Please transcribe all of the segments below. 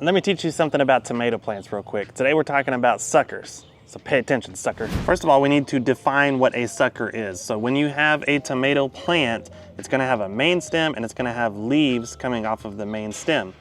Let me teach you something about tomato plants real quick. Today we're talking about suckers. So pay attention, sucker. First of all, we need to define what a sucker is. So when you have a tomato plant, it's gonna have a main stem and it's gonna have leaves coming off of the main stem.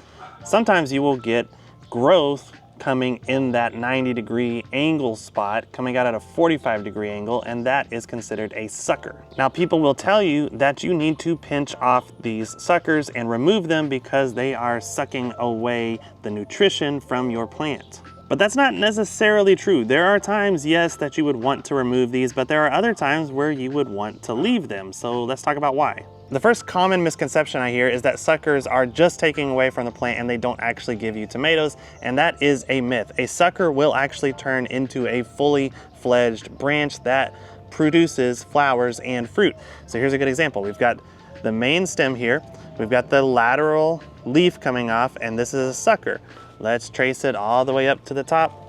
Sometimes you will get growth coming in that 90-degree angle spot, coming out at a 45-degree angle, and that is considered a sucker. Now, people will tell you that you need to pinch off these suckers and remove them because they are sucking away the nutrition from your plant. But that's not necessarily true. There are times, yes, that you would want to remove these, but there are other times where you would want to leave them. So let's talk about why. The first common misconception I hear is that suckers are just taking away from the plant and they don't actually give you tomatoes, and that is a myth. A sucker will actually turn into a fully fledged branch that produces flowers and fruit. So here's a good example. We've got the main stem here, we've got the lateral leaf coming off, and this is a sucker. Let's trace it all the way up to the top.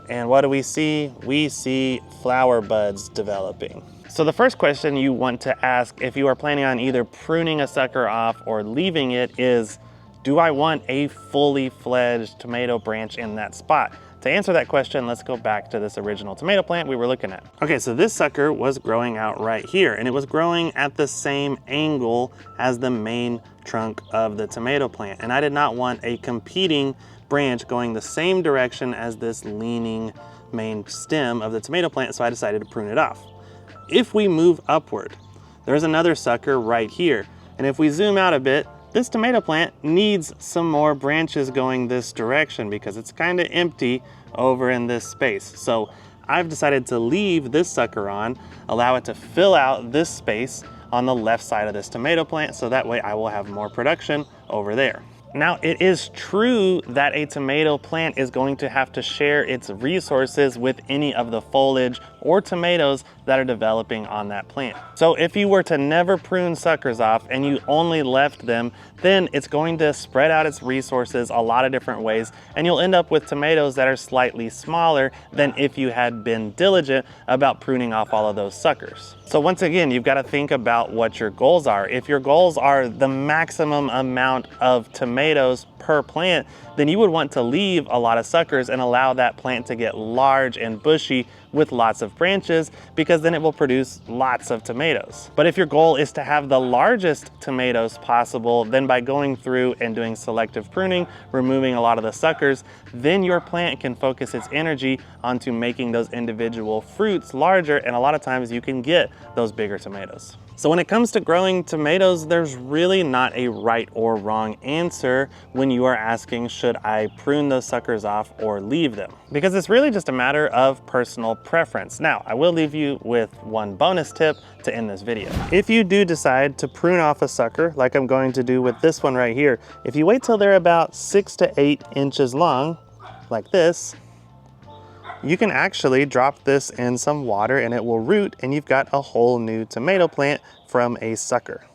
And what do we see? We see flower buds developing. So the first question you want to ask if you are planning on either pruning a sucker off or leaving it is, do I want a fully fledged tomato branch in that spot? To answer that question, let's go back to this original tomato plant we were looking at. Okay, so this sucker was growing out right here, and it was growing at the same angle as the main trunk of the tomato plant. And I did not want a competing branch going the same direction as this leaning main stem of the tomato plant, so I decided to prune it off. If we move upward, there's another sucker right here. And if we zoom out a bit, this tomato plant needs some more branches going this direction because it's kind of empty over in this space. So I've decided to leave this sucker on, allow it to fill out this space on the left side of this tomato plant, so that way I will have more production over there. Now, it is true that a tomato plant is going to have to share its resources with any of the foliage or tomatoes that are developing on that plant. So if you were to never prune suckers off and you only left them, then it's going to spread out its resources a lot of different ways, and you'll end up with tomatoes that are slightly smaller than if you had been diligent about pruning off all of those suckers. So once again, you've got to think about what your goals are. If your goals are the maximum amount of tomatoes per plant, then you would want to leave a lot of suckers and allow that plant to get large and bushy with lots of branches, because then it will produce lots of tomatoes. But if your goal is to have the largest tomatoes possible, then by going through and doing selective pruning, removing a lot of the suckers, then your plant can focus its energy onto making those individual fruits larger, and a lot of times you can get those bigger tomatoes. So when it comes to growing tomatoes, there's really not a right or wrong answer when you are asking, should I prune those suckers off or leave them? Because it's really just a matter of personal preference. Now, I will leave you with one bonus tip to end this video. If you do decide to prune off a sucker, like I'm going to do with this one right here, if you wait till they're about 6 to 8 inches long, like this, you can actually drop this in some water and it will root, and you've got a whole new tomato plant from a sucker.